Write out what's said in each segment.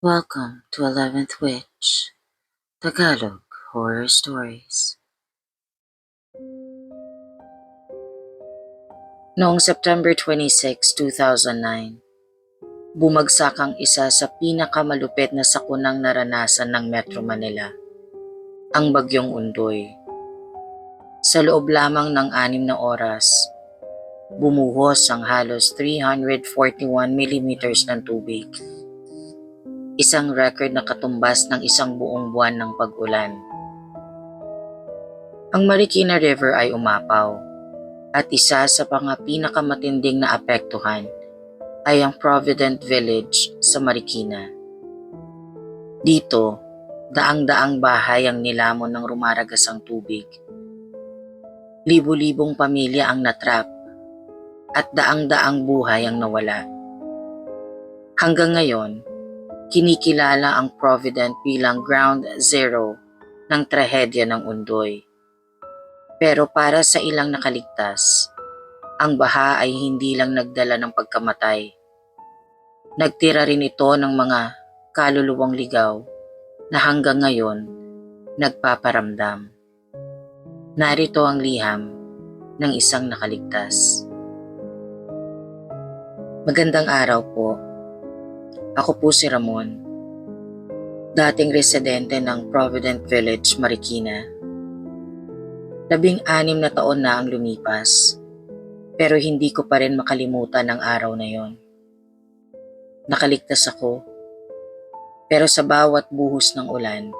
Welcome to 11th Witch, Tagalog Horror Stories. Noong September 26, 2009, bumagsak ang isa sa pinakamalupit na sakunang naranasan ng Metro Manila, ang Bagyong Undoy. Sa loob lamang ng 6 na oras, bumuhos ang halos 341 millimeters ng tubig. Isang record na katumbas ng isang buong buwan ng pag-ulan. Ang Marikina River ay umapaw at isa sa mga pinakamatinding na apektuhan ay ang Provident Village sa Marikina. Dito, daang-daang bahay ang nilamon ng rumaragas ang tubig. Libu-libong pamilya ang natrap at daang-daang buhay ang nawala. Hanggang ngayon, kinikilala ang Provident bilang ground zero ng trahedya ng Undoy. Pero para sa ilang nakaligtas, ang baha ay hindi lang nagdala ng pagkamatay. Nagtira rin ito ng mga kaluluwang ligaw na hanggang ngayon nagpaparamdam. Narito ang liham ng isang nakaligtas. Magandang araw po. Ako po si Ramon, dating residente ng Provident Village, Marikina. 16 na taon na ang lumipas, pero hindi ko pa rin makalimutan ang araw na yon. Nakaligtas ako, pero sa bawat buhos ng ulan,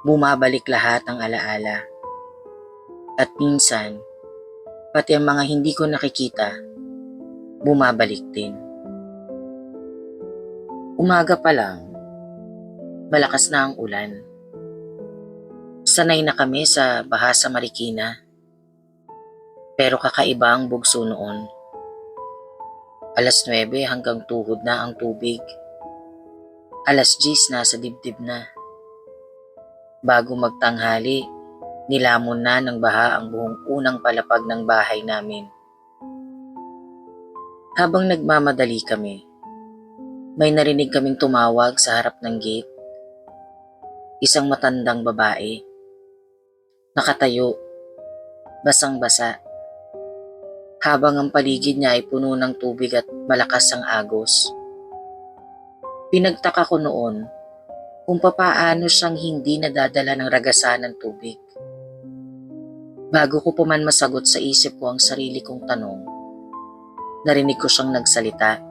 bumabalik lahat ang alaala. At minsan, pati ang mga hindi ko nakikita, bumabalik din. Umaga pa lang, malakas na ang ulan. Sanay na kami sa baha sa Marikina, pero kakaiba ang bugso noon. 9:00 hanggang tuhod na ang tubig. 10:00 na sa dibdib na. Bago magtanghali, nilamon na ng baha ang buong unang palapag ng bahay namin. Habang nagmamadali kami, may narinig kaming tumawag sa harap ng gate. Isang matandang babae. Nakatayo, basang-basa. Habang ang paligid niya ay puno ng tubig at malakas ang agos. Pinagtaka ko noon kung papaano siyang hindi nadadala ng ragasan ng tubig. Bago ko pa man masagot sa isip ko ang sarili kong tanong, narinig ko siyang nagsalita.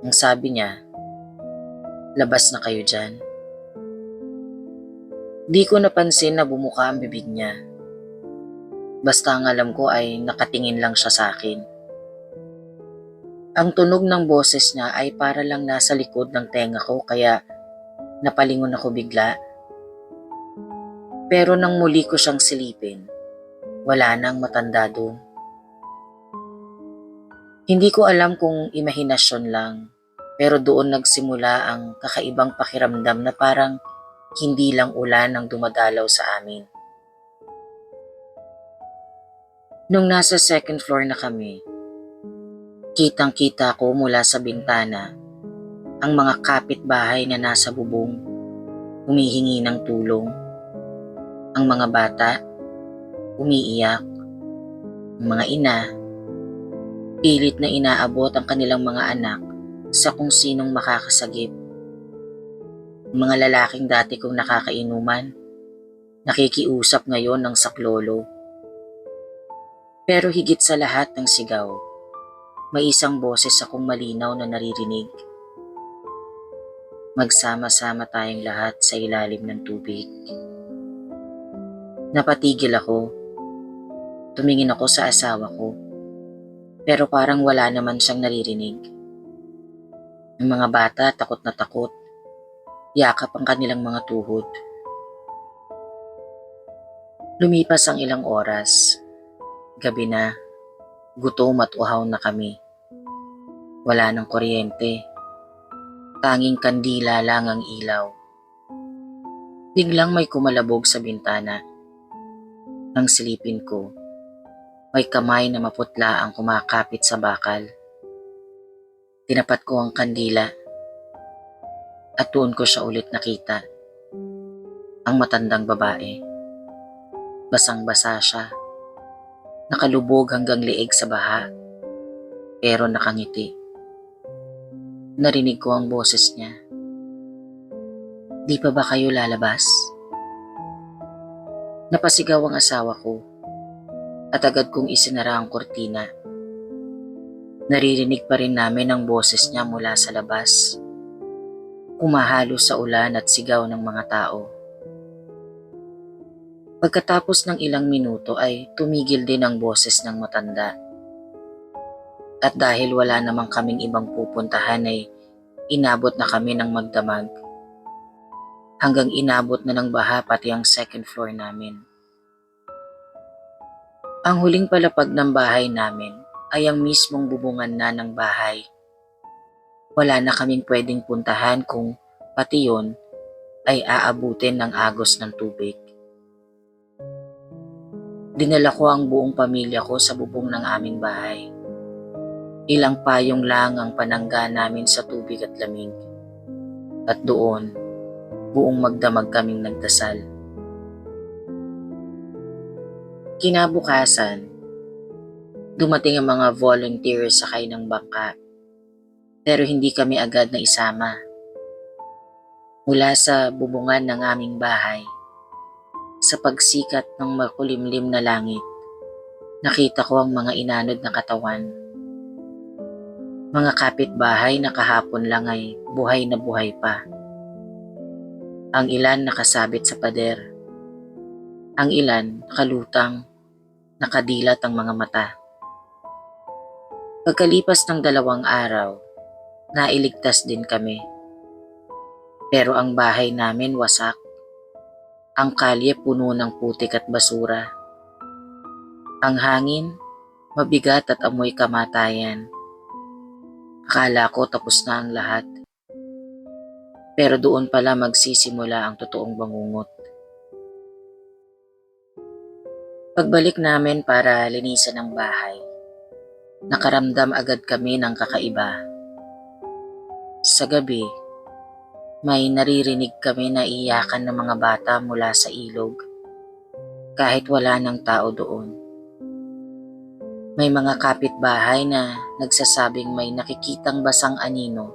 Ang sabi niya, "Labas na kayo dyan." Di ko napansin na bumuka ang bibig niya. Basta ang alam ko ay nakatingin lang siya sa akin. Ang tunog ng boses niya ay para lang nasa likod ng tenga ko kaya napalingon ako bigla. Pero nang muli ko siyang silipin, wala nang matanda doon. Hindi ko alam kung imahinasyon lang, pero doon nagsimula ang kakaibang pakiramdam na parang hindi lang ulan ang dumadalaw sa amin. Nung nasa second floor na kami, kitang-kita ko mula sa bintana ang mga kapitbahay na nasa bubong, humihingi ng tulong. Ang mga bata, umiiyak. Ang mga ina, pilit na inaabot ang kanilang mga anak sa kung sinong makakasagip. Ang mga lalaking dati kong nakakainuman, nakikiusap ngayon ng saklolo. Pero higit sa lahat ng sigaw, may isang boses akong malinaw na naririnig. Magsama-sama tayong lahat sa ilalim ng tubig. Napatigil ako. Tumingin ako sa asawa ko, pero parang wala naman siyang naririnig. Ang mga bata takot na takot, yakap ang kanilang mga tuhod. Lumipas ang ilang oras, gabi na, gutom at uhaw na kami. Wala ng kuryente, tanging kandila lang ang ilaw. Biglang may kumalabog sa bintana. Nang silipin ko, may kamay na maputla ang kumakapit sa bakal. Tinapat ko ang kandila. At doon ko siya ulit nakita, ang matandang babae. Basang-basa siya, nakalubog hanggang leeg sa baha, pero nakangiti. Narinig ko ang boses niya. Di pa ba kayo lalabas? Napasigaw ang asawa ko at agad kong isinara ang kortina. Naririnig pa rin namin ang boses niya mula sa labas. Kumahalo sa ulan at sigaw ng mga tao. Pagkatapos ng ilang minuto ay tumigil din ang boses ng matanda. At dahil wala namang kaming ibang pupuntahan ay inabot na kami ng magdamag. Hanggang inabot na ng baha pati ang second floor namin. Ang huling palapag ng bahay namin ay ang mismong bubungan na ng bahay. Wala na kaming pwedeng puntahan kung pati yun ay aabutin ng agos ng tubig. Dinala ko ang buong pamilya ko sa bubong ng aming bahay. Ilang payong lang ang panangga namin sa tubig at lamig. At doon, buong magdamag kaming nagdasal. Kinabukasan, dumating ang mga volunteers sakay ng bangka. Pero hindi kami agad na isama. Mula sa bubungan ng aming bahay, sa pagsikat ng makulimlim na langit, nakita ko ang mga inanod na katawan. Mga kapitbahay na kahapon lang ay buhay na buhay pa. Ang ilan nakasabit sa pader. Ang ilan nakalutang, nakadilat ang mga mata. Pagkalipas ng 2 araw, nailigtas din kami. Pero ang bahay namin wasak. Ang kalye puno ng putik at basura. Ang hangin, mabigat at amoy kamatayan. Akala ko tapos na ang lahat. Pero doon pala magsisimula ang totoong bangungot. Pagbalik namin para linisan ang bahay, nakaramdam agad kami ng kakaiba. Sa gabi, may naririnig kami na iyakan ng mga bata mula sa ilog, kahit wala ng tao doon. May mga kapitbahay na nagsasabing may nakikitang basang anino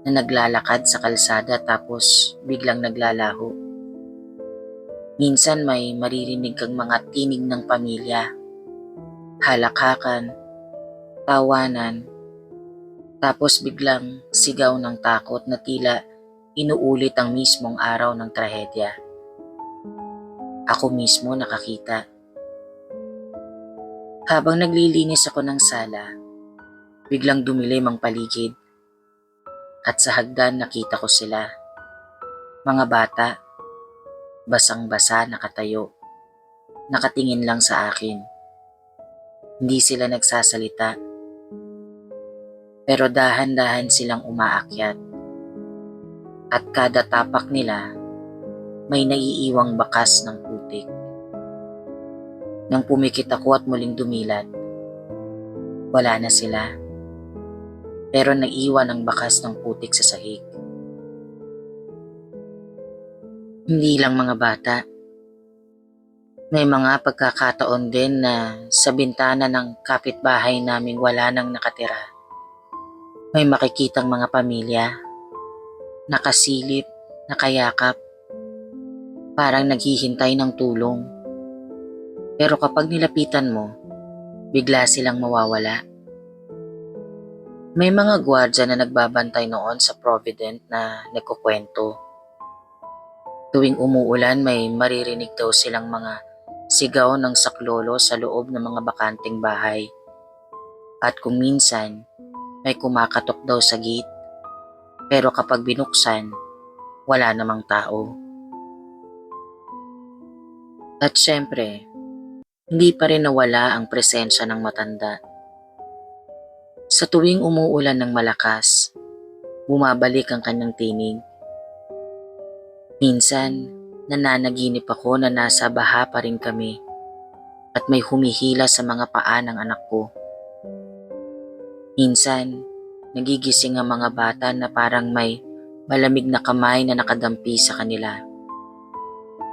na naglalakad sa kalsada tapos biglang naglalaho. Minsan may maririnig kang mga tinig ng pamilya, halakhakan, tawanan, tapos biglang sigaw ng takot na tila inuulit ang mismong araw ng trahedya. Ako mismo nakakita. Habang naglilinis ako ng sala, biglang dumilim ang paligid. At sa hagdan nakita ko sila. Mga bata, basang-basa nakatayo. Nakatingin lang sa akin. Hindi sila nagsasalita. Pero dahan-dahan silang umaakyat. At kada tapak nila, may naiiwang bakas ng putik. Nang pumikit ako at muling dumilat, wala na sila. Pero naiwan ang bakas ng putik sa sahig. Hindi lang mga bata. May mga pagkakataon din na sa bintana ng kapitbahay naming wala nang nakatira. May makikitang mga pamilya, nakasilip, nakayakap, parang naghihintay ng tulong. Pero kapag nilapitan mo, bigla silang mawawala. May mga gwardya na nagbabantay noon sa Provident na nagkukwento. Tuwing umuulan may maririnig daw silang mga sigaw ng saklolo sa loob ng mga bakanting bahay. At kung minsan, may kumakatok daw sa gate. Pero kapag binuksan, wala namang tao. At syempre, hindi pa rin nawala ang presensya ng matanda. Sa tuwing umuulan ng malakas, bumabalik ang kanyang tinig. Minsan, nananaginip ako na nasa baha pa rin kami at may humihila sa mga paa ng anak ko. Minsan, nagigising ang mga bata na parang may Malamig na kamay na nakadampi sa kanila.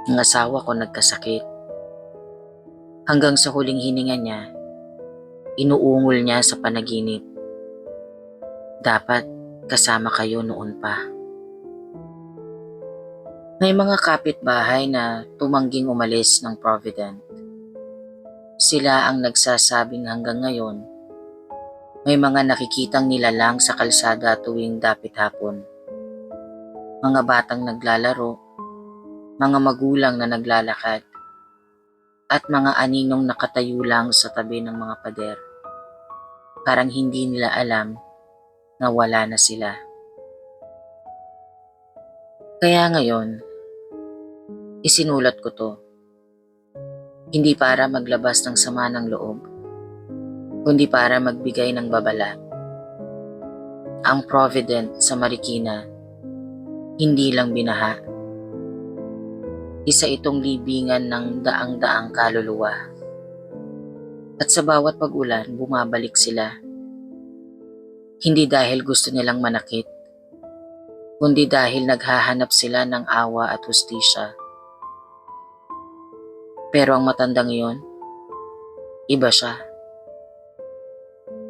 Ang asawa ko nagkasakit. Hanggang sa huling hininga niya, inuungol niya sa panaginip. Dapat kasama kayo noon pa. May mga kapitbahay na tumangging umalis ng Provident. Sila ang nagsasabing hanggang ngayon, may mga nakikitang nilalang sa kalsada tuwing dapit hapon. Mga batang naglalaro, mga magulang na naglalakad, at mga aninong nakatayo lang sa tabi ng mga pader. Parang hindi nila alam na wala na sila. Kaya ngayon, isinulat ko to. Hindi para maglabas ng sama ng loob, kundi para magbigay ng babala. Ang Provident sa Marikina, hindi lang binaha. Isa itong libingan ng daang-daang kaluluwa. At sa bawat pag-ulan, bumabalik sila. Hindi dahil gusto nilang manakit, kundi dahil naghahanap sila ng awa at hustisya. Pero ang matandang iyon, iba siya.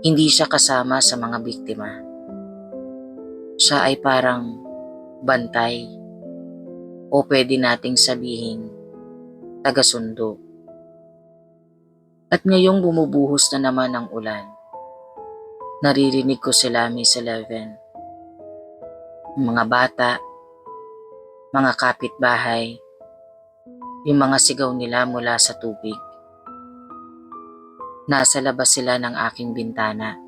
Hindi siya kasama sa mga biktima. Siya ay parang bantay, o pwede nating sabihin taga-sundo. At ngayong bumubuhos na naman ang ulan, naririnig ko sila Miss 11. Mga bata, mga kapitbahay, yung mga sigaw nila mula sa tubig. Nasa labas sila ng aking bintana,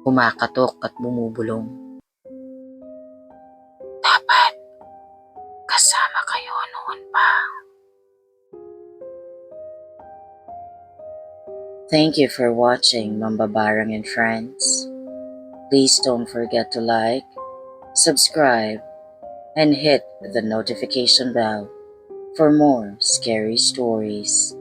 kumakatok at bumubulong. Dapat kasama kayo noon pa. Thank you for watching, Mambabarang and friends. Please don't forget to like, subscribe, and hit the notification bell for more scary stories.